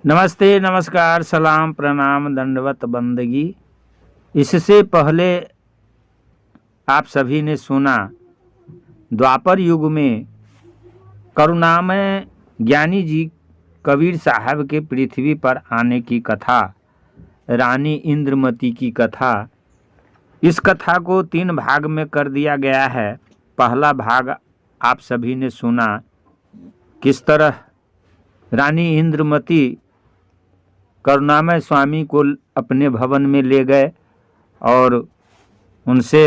नमस्ते, नमस्कार, सलाम, प्रणाम, दंडवत बंदगी। इससे पहले आप सभी ने सुना द्वापर युग में करुणामय ज्ञानी जी कबीर साहब के पृथ्वी पर आने की कथा, रानी इंद्रमती की कथा। इस कथा को 3 भाग में कर दिया गया है। पहला भाग आप सभी ने सुना किस तरह रानी इंद्रमती करुणामय स्वामी को अपने भवन में ले गए और उनसे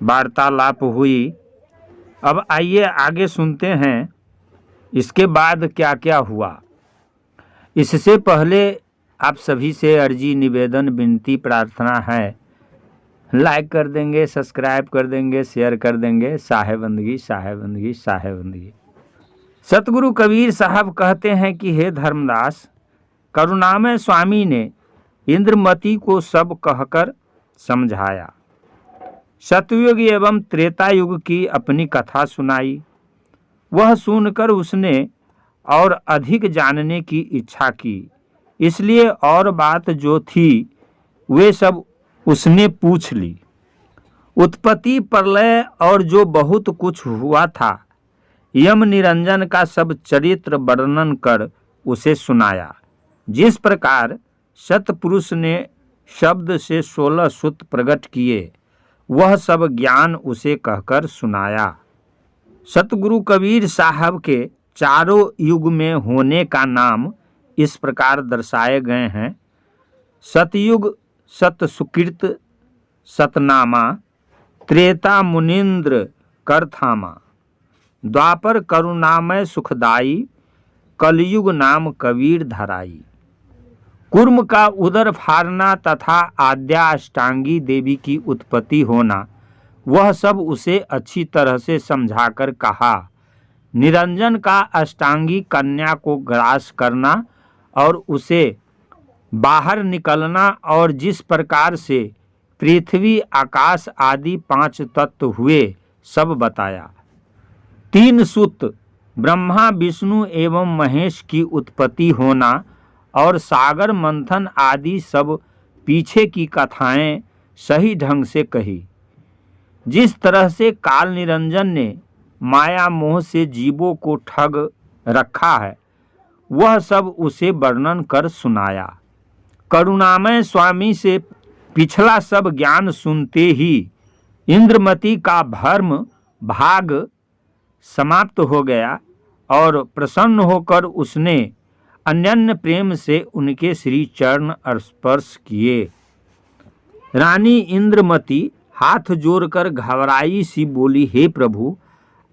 वार्तालाप हुई। अब आइए आगे सुनते हैं इसके बाद क्या क्या हुआ। इससे पहले आप सभी से अर्जी, निवेदन, विनती, प्रार्थना है, लाइक कर देंगे, सब्सक्राइब कर देंगे, शेयर कर देंगे। साहेबंदगी, साहेबंदगी, साहेबंदगी। सतगुरु कबीर साहब कहते हैं कि हे धर्मदास, करुणामय स्वामी ने इंद्रमती को सब कहकर समझाया। सतयुग एवं त्रेता युग की अपनी कथा सुनाई। वह सुनकर उसने और अधिक जानने की इच्छा की, इसलिए और बात जो थी वे सब उसने पूछ ली। उत्पत्ति, प्रलय और जो बहुत कुछ हुआ था, यम निरंजन का सब चरित्र वर्णन कर उसे सुनाया। जिस प्रकार सतपुरुष ने शब्द से 16 सूत्र प्रकट किए, वह सब ज्ञान उसे कहकर सुनाया। सतगुरु कबीर साहब के चारों युग में होने का नाम इस प्रकार दर्शाए गए हैं। सतयुग सतसुकृत सतनामा, त्रेता मुनीन्द्र करथामा, द्वापर करुणामय सुखदाई, कलयुग नाम कबीर धराई। कुर्म का उदर फाड़ना तथा आद्या अष्टांगी देवी की उत्पत्ति होना, वह सब उसे अच्छी तरह से समझाकर कहा। निरंजन का अष्टांगी कन्या को ग्रास करना और उसे बाहर निकलना, और जिस प्रकार से पृथ्वी, आकाश आदि 5 तत्व हुए, सब बताया। 3 सूत्र ब्रह्मा, विष्णु एवं महेश की उत्पत्ति होना और सागर मंथन आदि सब पीछे की कथाएं सही ढंग से कही। जिस तरह से काल निरंजन ने माया मोह से जीवों को ठग रखा है, वह सब उसे वर्णन कर सुनाया। करुणामय स्वामी से पिछला सब ज्ञान सुनते ही इंद्रमती का भ्रम भाग समाप्त हो गया और प्रसन्न होकर उसने अनन्य प्रेम से उनके श्री चरण स्पर्श किए। रानी इंद्रमती हाथ जोड़कर घबराई सी बोली, हे प्रभु,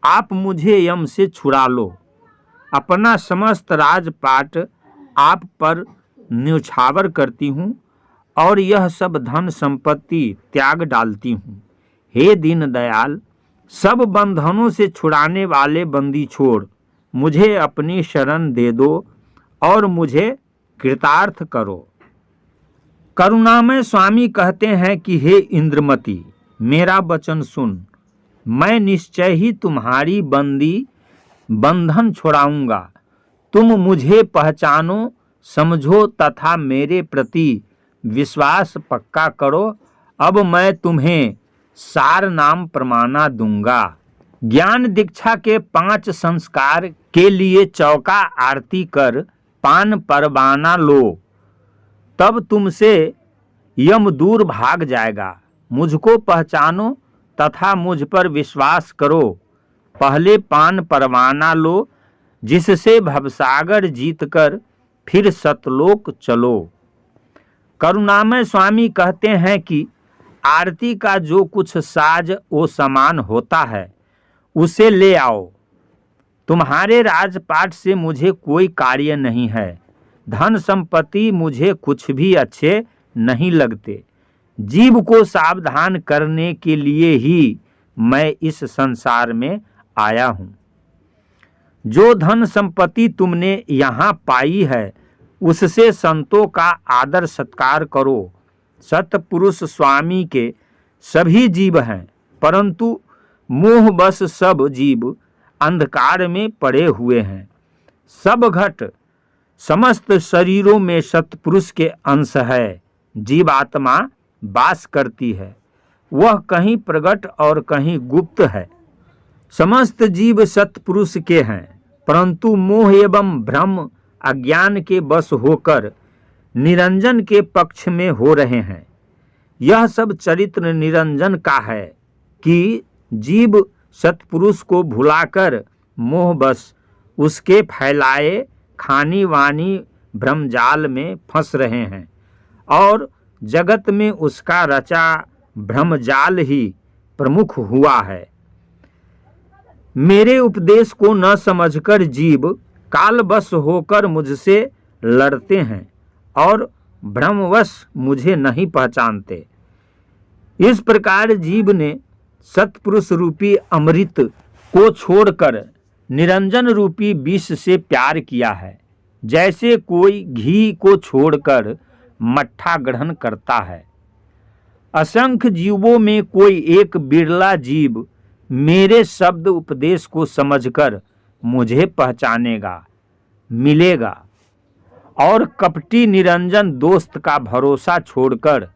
आप मुझे यम से छुड़ा लो। अपना समस्त राजपाट आप पर न्यौछावर करती हूँ और यह सब धन संपत्ति त्याग डालती हूँ। हे दीन दयाल, सब बंधनों से छुड़ाने वाले बंदी छोड़, मुझे अपनी शरण दे दो और मुझे कृतार्थ करो। करुणामय स्वामी कहते हैं कि हे इंद्रमती, मेरा वचन सुन। मैं निश्चय ही तुम्हारी बंधन छुड़ाऊंगा। तुम मुझे पहचानो, समझो तथा मेरे प्रति विश्वास पक्का करो। अब मैं तुम्हें सार नाम प्रमाणा दूंगा। ज्ञान दीक्षा के 5 संस्कार के लिए चौका आरती कर पान परवाना लो, तब तुमसे यम दूर भाग जाएगा। मुझको पहचानो तथा मुझ पर विश्वास करो। पहले पान परवाना लो, जिससे भवसागर जीतकर फिर सतलोक चलो। करुणामय स्वामी कहते हैं कि आरती का जो कुछ साज वो सामान होता है, उसे ले आओ। तुम्हारे राजपाट से मुझे कोई कार्य नहीं है। धन संपत्ति मुझे कुछ भी अच्छे नहीं लगते। जीव को सावधान करने के लिए ही मैं इस संसार में आया हूँ। जो धन संपत्ति तुमने यहाँ पाई है, उससे संतों का आदर सत्कार करो। सतपुरुष स्वामी के सभी जीव हैं, परंतु मोहवश सब जीव अंधकार में पड़े हुए हैं। सब घट समस्त शरीरों में सत्पुरुष के अंश है। जीवात्मा वास करती है, वह कहीं प्रकट और कहीं गुप्त है। समस्त जीव सत्पुरुष के हैं, परंतु मोह एवं भ्रम अज्ञान के वश होकर निरंजन के पक्ष में हो रहे हैं। यह सब चरित्र निरंजन का है कि जीव सत्पुरुष को भुलाकर मोहवश उसके फैलाए खानी वानी भ्रमजाल में फंस रहे हैं और जगत में उसका रचा भ्रमजाल ही प्रमुख हुआ है। मेरे उपदेश को न समझकर जीव कालवश होकर मुझसे लड़ते हैं और भ्रमवश मुझे नहीं पहचानते। इस प्रकार जीव ने सत्पुरुष रूपी अमृत को छोड़कर निरंजन रूपी विष से प्यार किया है, जैसे कोई घी को छोड़कर मट्ठा ग्रहण करता है। असंख्य जीवों में कोई एक बिरला जीव मेरे शब्द उपदेश को समझकर मुझे पहचानेगा, मिलेगा और कपटी निरंजन दोस्त का भरोसा छोड़कर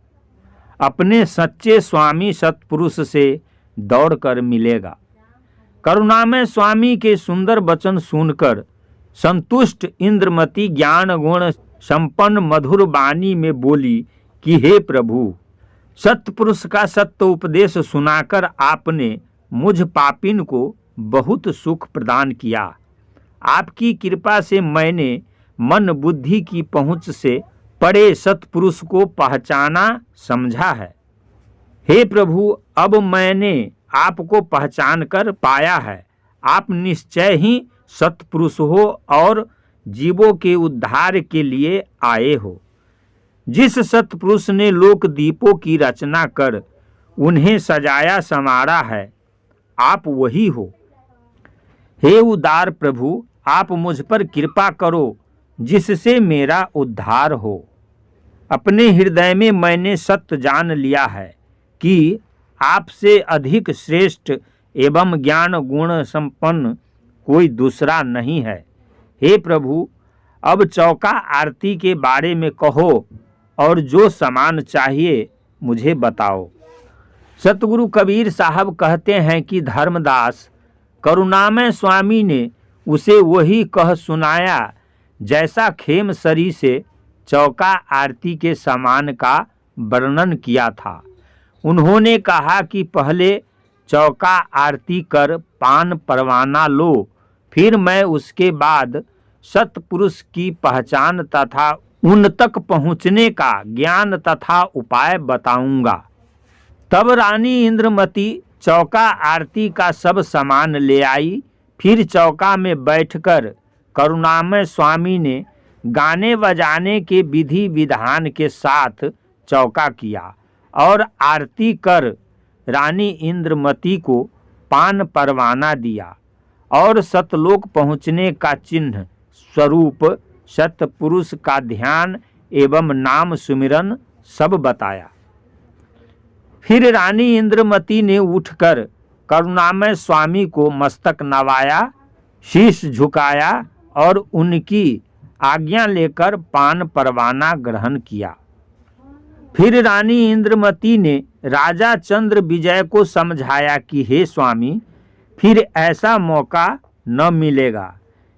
अपने सच्चे स्वामी सत्पुरुष से दौड़कर मिलेगा। करुणामय स्वामी के सुंदर वचन सुनकर संतुष्ट इंद्रमती ज्ञान गुण संपन्न मधुर वाणी में बोली कि हे प्रभु, सत्पुरुष का सत्य उपदेश सुनाकर आपने मुझ पापिन को बहुत सुख प्रदान किया। आपकी कृपा से मैंने मन बुद्धि की पहुंच से परे सत्पुरुष को पहचाना समझा है। हे प्रभु, अब मैंने आपको पहचान कर पाया है। आप निश्चय ही सत्पुरुष हो और जीवों के उद्धार के लिए आए हो। जिस सत्पुरुष ने लोक दीपों की रचना कर उन्हें सजाया संवारा है, आप वही हो। हे उदार प्रभु, आप मुझ पर कृपा करो जिससे मेरा उद्धार हो। अपने हृदय में मैंने सत्य जान लिया है कि आपसे अधिक श्रेष्ठ एवं ज्ञान गुण संपन्न कोई दूसरा नहीं है। हे प्रभु, अब चौका आरती के बारे में कहो और जो सामान चाहिए मुझे बताओ। सतगुरु कबीर साहब कहते हैं कि धर्मदास करुणामय स्वामी ने उसे वही कह सुनाया जैसा खेमसरी से चौका आरती के सामान का वर्णन किया था। उन्होंने कहा कि पहले चौका आरती कर पान परवाना लो, फिर मैं उसके बाद सत्पुरुष की पहचान तथा उन तक पहुँचने का ज्ञान तथा उपाय बताऊंगा। तब रानी इंद्रमती चौका आरती का सब सामान ले आई। फिर चौका में बैठकर करुणामय स्वामी ने गाने बजाने के विधि विधान के साथ चौका किया और आरती कर रानी इंद्रमती को पान परवाना दिया और सतलोक पहुँचने का चिन्ह स्वरूप सत्पुरुष का ध्यान एवं नाम सुमिरन सब बताया। फिर रानी इंद्रमती ने उठकर करुणामय स्वामी को मस्तक नवाया, शीश झुकाया और उनकी आज्ञा लेकर पान परवाना ग्रहण किया। फिर रानी इंद्रमती ने राजा चंद्र विजय को समझाया कि हे स्वामी, फिर ऐसा मौका न मिलेगा।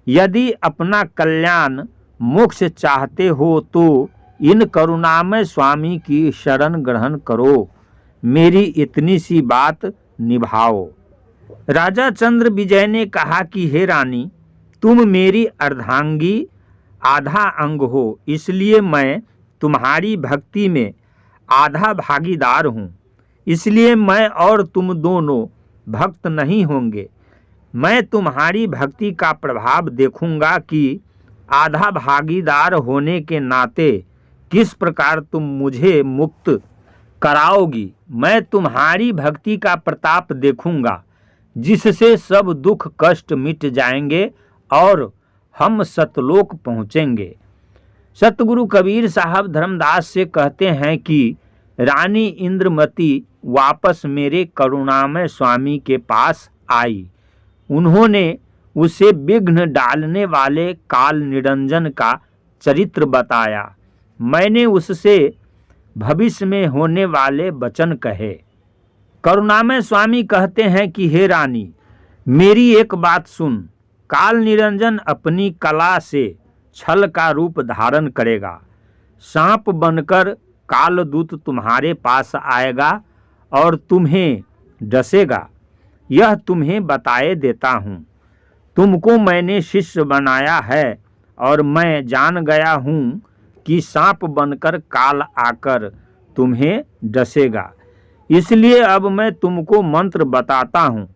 यदि अपना कल्याण मोक्ष चाहते हो तो इन करुणामय स्वामी की शरण ग्रहण करो। मेरी इतनी सी बात निभाओ। राजा चंद्र विजय ने कहा कि हे रानी, तुम मेरी अर्धांगी आधा अंग हो, इसलिए मैं तुम्हारी भक्ति में आधा भागीदार हूँ। इसलिए मैं और तुम दोनों भक्त नहीं होंगे। मैं तुम्हारी भक्ति का प्रभाव देखूंगा कि आधा भागीदार होने के नाते किस प्रकार तुम मुझे मुक्त कराओगी। मैं तुम्हारी भक्ति का प्रताप देखूंगा जिससे सब दुख कष्ट मिट जाएंगे और हम सतलोक पहुँचेंगे। सतगुरु कबीर साहब धर्मदास से कहते हैं कि रानी इंद्रमती वापस मेरे करुणामय स्वामी के पास आई। उन्होंने उसे विघ्न डालने वाले काल निरंजन का चरित्र बताया। मैंने उससे भविष्य में होने वाले वचन कहे। करुणामय स्वामी कहते हैं कि हे रानी, मेरी एक बात सुन। काल निरंजन अपनी कला से छल का रूप धारण करेगा। सांप बनकर कालदूत तुम्हारे पास आएगा और तुम्हें डसेगा। यह तुम्हें बताए देता हूँ। तुमको मैंने शिष्य बनाया है और मैं जान गया हूँ कि सांप बनकर काल आकर तुम्हें डसेगा। इसलिए अब मैं तुमको मंत्र बताता हूँ,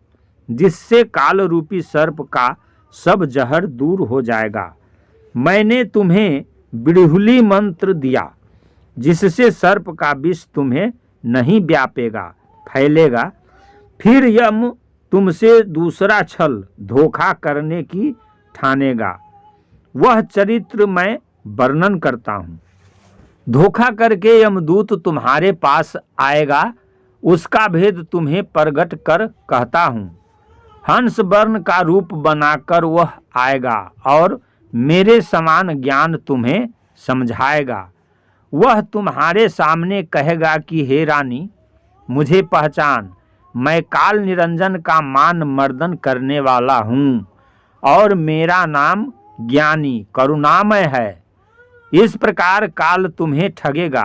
जिससे काल रूपी सर्प का सब जहर दूर हो जाएगा। मैंने तुम्हें बिड़हुली मंत्र दिया, जिससे सर्प का विष तुम्हें नहीं व्यापेगा, फैलेगा। फिर यम तुमसे दूसरा छल धोखा करने की ठानेगा। वह चरित्र मैं वर्णन करता हूँ। धोखा करके यमदूत तुम्हारे पास आएगा, उसका भेद तुम्हें प्रगट कर कहता हूँ। हंस वर्ण का रूप बनाकर वह आएगा और मेरे समान ज्ञान तुम्हें समझाएगा। वह तुम्हारे सामने कहेगा कि हे रानी, मुझे पहचान, मैं काल निरंजन का मान मर्दन करने वाला हूँ और मेरा नाम ज्ञानी करुणामय है। इस प्रकार काल तुम्हें ठगेगा।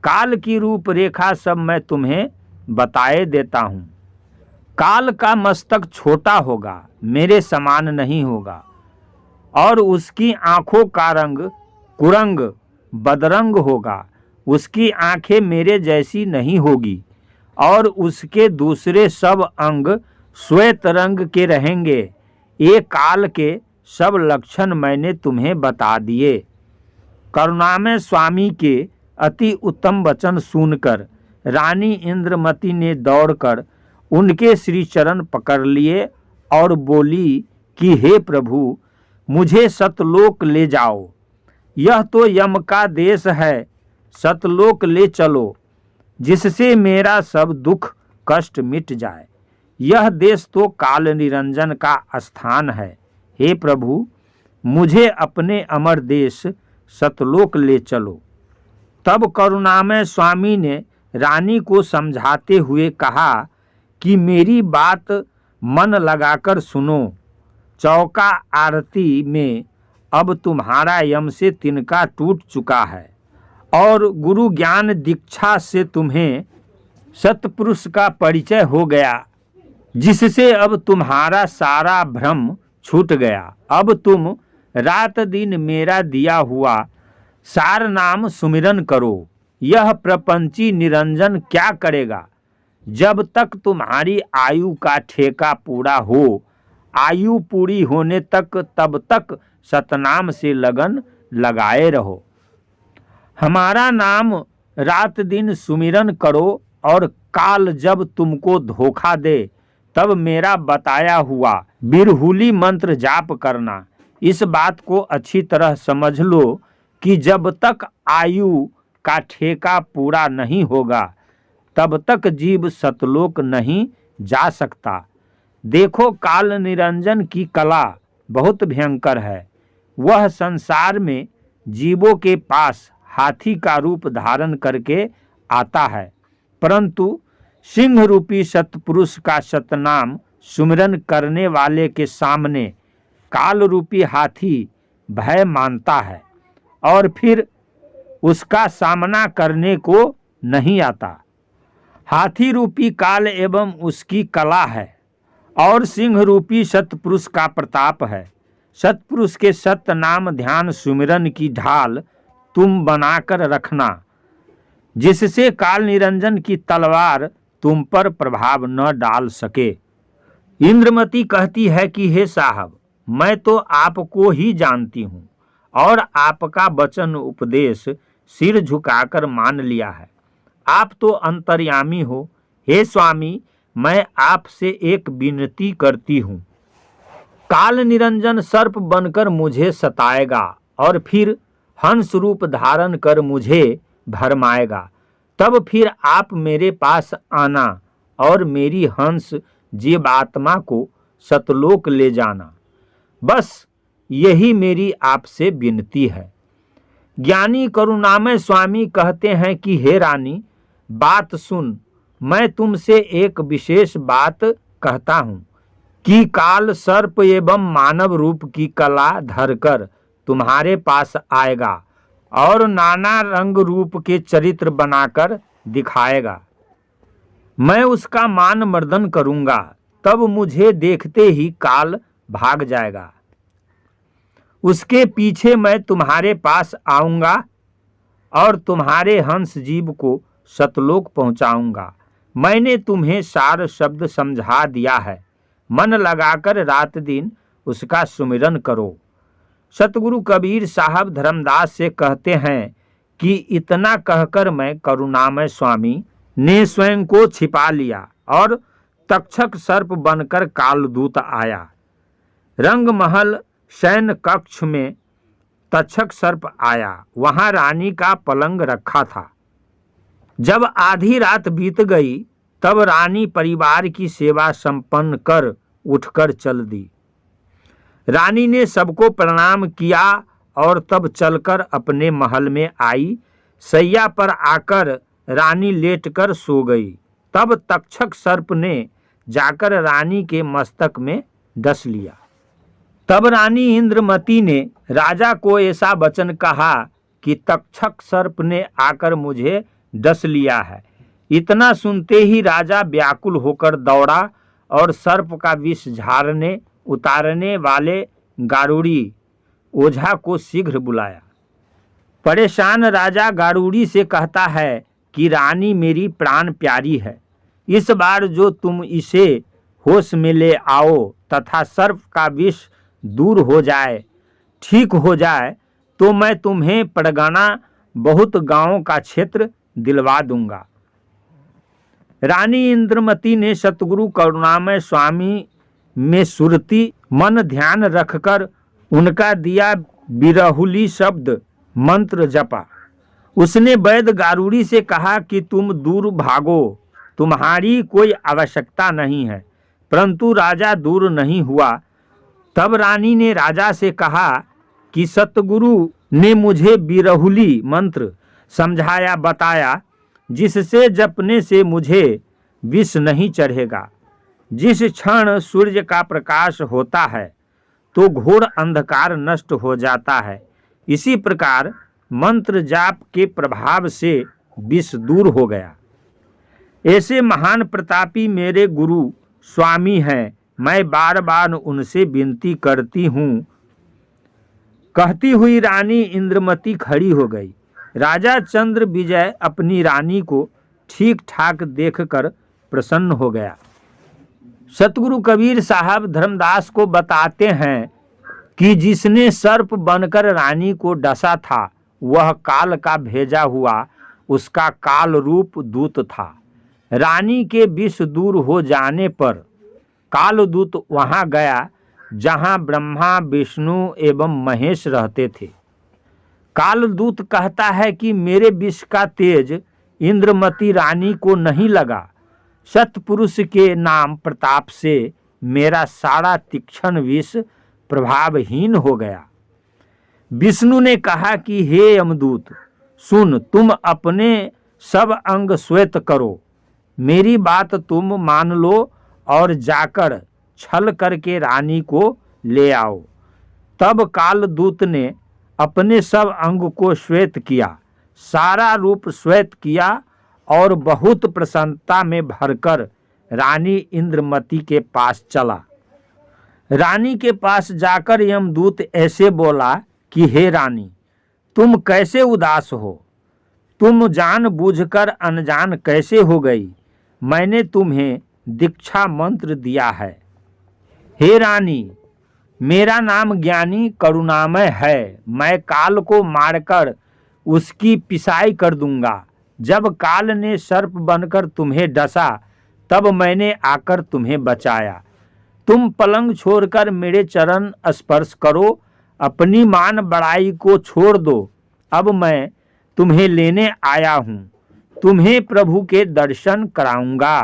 काल की रूपरेखा सब मैं तुम्हें बताए देता हूँ। काल का मस्तक छोटा होगा, मेरे समान नहीं होगा, और उसकी आँखों का रंग कुरंग बदरंग होगा। उसकी आँखें मेरे जैसी नहीं होगी और उसके दूसरे सब अंग श्वेत रंग के रहेंगे। ये काल के सब लक्षण मैंने तुम्हें बता दिए। करुणामय स्वामी के अति उत्तम वचन सुनकर रानी इंद्रमती ने दौड़कर उनके श्री चरण पकड़ लिए और बोली कि हे प्रभु, मुझे सतलोक ले जाओ। यह तो यम का देश है, सतलोक ले चलो, जिससे मेरा सब दुख कष्ट मिट जाए। यह देश तो काल निरंजन का स्थान है। हे प्रभु, मुझे अपने अमर देश सतलोक ले चलो। तब करुणामय स्वामी ने रानी को समझाते हुए कहा कि मेरी बात मन लगाकर सुनो। चौका आरती में अब तुम्हारा यम से तिनका टूट चुका है और गुरु ज्ञान दीक्षा से तुम्हें सतपुरुष का परिचय हो गया, जिससे अब तुम्हारा सारा भ्रम छूट गया। अब तुम रात दिन मेरा दिया हुआ सार नाम सुमिरन करो। यह प्रपंची निरंजन क्या करेगा? जब तक तुम्हारी आयु का ठेका पूरा हो, आयु पूरी होने तक तब तक सतनाम से लगन लगाए रहो। हमारा नाम रात दिन सुमिरन करो और काल जब तुमको धोखा दे तब मेरा बताया हुआ बिरहुली मंत्र जाप करना। इस बात को अच्छी तरह समझ लो कि जब तक आयु का ठेका पूरा नहीं होगा तब तक जीव सतलोक नहीं जा सकता। देखो, काल निरंजन की कला बहुत भयंकर है। वह संसार में जीवों के पास हाथी का रूप धारण करके आता है, परंतु सिंह रूपी सतपुरुष का सतनाम सुमिरन करने वाले के सामने काल रूपी हाथी भय मानता है और फिर उसका सामना करने को नहीं आता। हाथी रूपी काल एवं उसकी कला है और सिंह रूपी सतपुरुष का प्रताप है। सतपुरुष के सत्य नाम ध्यान सुमिरन की ढाल तुम बनाकर रखना, जिससे काल निरंजन की तलवार तुम पर प्रभाव न डाल सके। इंद्रमती कहती है कि हे साहब, मैं तो आपको ही जानती हूँ और आपका वचन उपदेश सिर झुकाकर मान लिया है। आप तो अंतर्यामी हो। हे स्वामी, मैं आपसे एक विनती करती हूँ। काल निरंजन सर्प बनकर मुझे सताएगा और फिर हंस रूप धारण कर मुझे भरमाएगा। तब फिर आप मेरे पास आना और मेरी हंस जीवात्मा को सतलोक ले जाना। बस यही मेरी आपसे विनती है। ज्ञानी करुणामय स्वामी कहते हैं कि हे रानी, बात सुन, मैं तुमसे एक विशेष बात कहता हूँ कि काल सर्प एवं मानव रूप की कला धरकर तुम्हारे पास आएगा और नाना रंग रूप के चरित्र बनाकर दिखाएगा। मैं उसका मान मर्दन करूंगा, तब मुझे देखते ही काल भाग जाएगा। उसके पीछे मैं तुम्हारे पास आऊंगा और तुम्हारे हंस जीव को सतलोक पहुंचाऊंगा। मैंने तुम्हें सार शब्द समझा दिया है, मन लगाकर रात दिन उसका सुमिरन करो। सतगुरु कबीर साहब धर्मदास से कहते हैं कि इतना कहकर मैं करुणामय स्वामी ने स्वयं को छिपा लिया और तक्षक सर्प बनकर कालदूत आया। रंगमहल शयन कक्ष में तक्षक सर्प आया, वहां रानी का पलंग रखा था। जब आधी रात बीत गई तब रानी परिवार की सेवा संपन्न कर उठकर चल दी। रानी ने सबको प्रणाम किया और तब चलकर अपने महल में आई। सैया पर आकर रानी लेटकर सो गई। तब तक्षक सर्प ने जाकर रानी के मस्तक में डस लिया। तब रानी इंद्रमती ने राजा को ऐसा वचन कहा कि तक्षक सर्प ने आकर मुझे डस लिया है। इतना सुनते ही राजा व्याकुल होकर दौड़ा और सर्प का विष झाड़ने उतारने वाले गारुड़ी ओझा को शीघ्र बुलाया। परेशान राजा गारुड़ी से कहता है कि रानी मेरी प्राण प्यारी है, इस बार जो तुम इसे होश में ले आओ तथा सर्प का विष दूर हो जाए, ठीक हो जाए, तो मैं तुम्हें परगना बहुत गांवों का क्षेत्र दिलवा दूंगा। रानी इंद्रमती ने सतगुरु करुणामय स्वामी में सुरती मन ध्यान रखकर उनका दिया बिरहुली शब्द मंत्र जपा। उसने वैद्य गारुड़ी से कहा कि तुम दूर भागो, तुम्हारी कोई आवश्यकता नहीं है। परंतु राजा दूर नहीं हुआ। तब रानी ने राजा से कहा कि सतगुरु ने मुझे बिरहुली मंत्र समझाया बताया, जिससे जपने से मुझे विष नहीं चढ़ेगा। जिस क्षण सूर्य का प्रकाश होता है तो घोर अंधकार नष्ट हो जाता है, इसी प्रकार मंत्र जाप के प्रभाव से विष दूर हो गया। ऐसे महान प्रतापी मेरे गुरु स्वामी हैं, मैं बार बार उनसे विनती करती हूँ। कहती हुई रानी इंद्रमती खड़ी हो गई। राजा चंद्र विजय अपनी रानी को ठीक ठाक देखकर प्रसन्न हो गया। सतगुरु कबीर साहब धर्मदास को बताते हैं कि जिसने सर्प बनकर रानी को डसा था वह काल का भेजा हुआ उसका काल रूप दूत था। रानी के विष दूर हो जाने पर कालदूत वहां गया जहां ब्रह्मा विष्णु एवं महेश रहते थे। कालदूत कहता है कि मेरे विष का तेज इंद्रमती रानी को नहीं लगा। सतपुरुष के नाम प्रताप से मेरा सारा तीक्ष्ण विष प्रभावहीन हो गया। विष्णु ने कहा कि हे यमदूत सुन, तुम अपने सब अंग श्वेत करो, मेरी बात तुम मान लो और जाकर छल करके रानी को ले आओ। तब कालदूत ने अपने सब अंग को श्वेत किया, सारा रूप श्वेत किया और बहुत प्रसन्नता में भरकर रानी इंद्रमती के पास चला। रानी के पास जाकर यमदूत ऐसे बोला कि हे रानी, तुम कैसे उदास हो? तुम जानबूझकर अनजान कैसे हो गई? मैंने तुम्हें दीक्षा मंत्र दिया है। हे रानी, मेरा नाम ज्ञानी करुणामय है। मैं काल को मारकर उसकी पिसाई कर दूंगा। जब काल ने सर्प बनकर तुम्हें डसा तब मैंने आकर तुम्हें बचाया। तुम पलंग छोड़कर मेरे चरण स्पर्श करो, अपनी मान बड़ाई को छोड़ दो। अब मैं तुम्हें लेने आया हूँ, तुम्हें प्रभु के दर्शन कराऊंगा।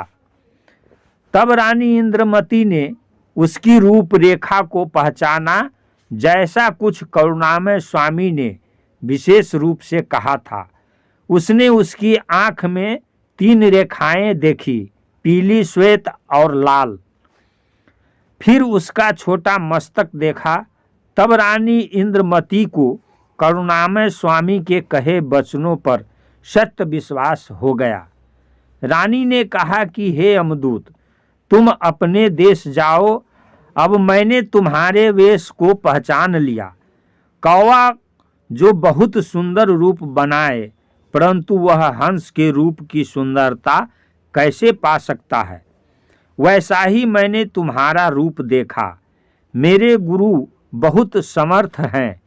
तब रानी इंद्रमती ने उसकी रूपरेखा को पहचाना, जैसा कुछ करुणामय स्वामी ने विशेष रूप से कहा था। उसने उसकी आंख में 3 रेखाएं देखी, पीली, श्वेत और लाल। फिर उसका छोटा मस्तक देखा। तब रानी इंद्रमती को करुणामय स्वामी के कहे वचनों पर सत्य विश्वास हो गया। रानी ने कहा कि हे यमदूत, तुम अपने देश जाओ। अब मैंने तुम्हारे वेश को पहचान लिया। कौवा जो बहुत सुंदर रूप बनाए, परंतु वह हंस के रूप की सुंदरता कैसे पा सकता है, वैसा ही मैंने तुम्हारा रूप देखा। मेरे गुरु बहुत समर्थ हैं,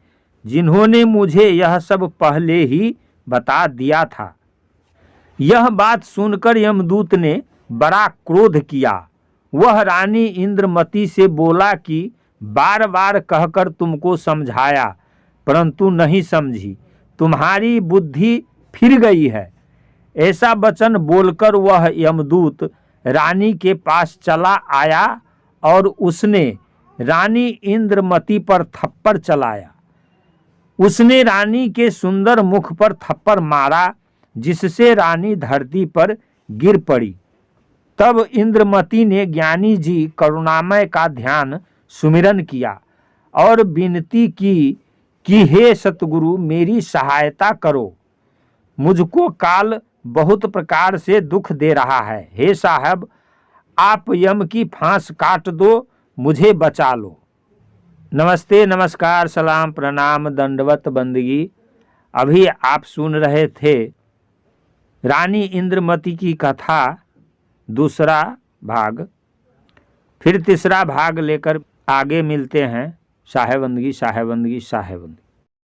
जिन्होंने मुझे यह सब पहले ही बता दिया था। यह बात सुनकर यमदूत ने बड़ा क्रोध किया। वह रानी इंद्रमती से बोला कि बार बार कहकर तुमको समझाया, परंतु नहीं समझी। तुम्हारी बुद्धि फिर गई है। ऐसा वचन बोलकर वह यमदूत रानी के पास चला आया और उसने रानी इंद्रमती पर थप्पड़ चलाया। उसने रानी के सुंदर मुख पर थप्पड़ मारा, जिससे रानी धरती पर गिर पड़ी। तब इंद्रमती ने ज्ञानी जी करुणामय का ध्यान सुमिरन किया और विनती की कि हे सतगुरु, मेरी सहायता करो। मुझको काल बहुत प्रकार से दुख दे रहा है। हे साहब, आप यम की फांस काट दो, मुझे बचा लो। नमस्ते, नमस्कार, सलाम, प्रणाम, दंडवत बंदगी। अभी आप सुन रहे थे रानी इंद्रमती की कथा दूसरा भाग। फिर तीसरा भाग लेकर आगे मिलते हैं। साहेबंदगी, साहेबंदगी, साहेबंदगी।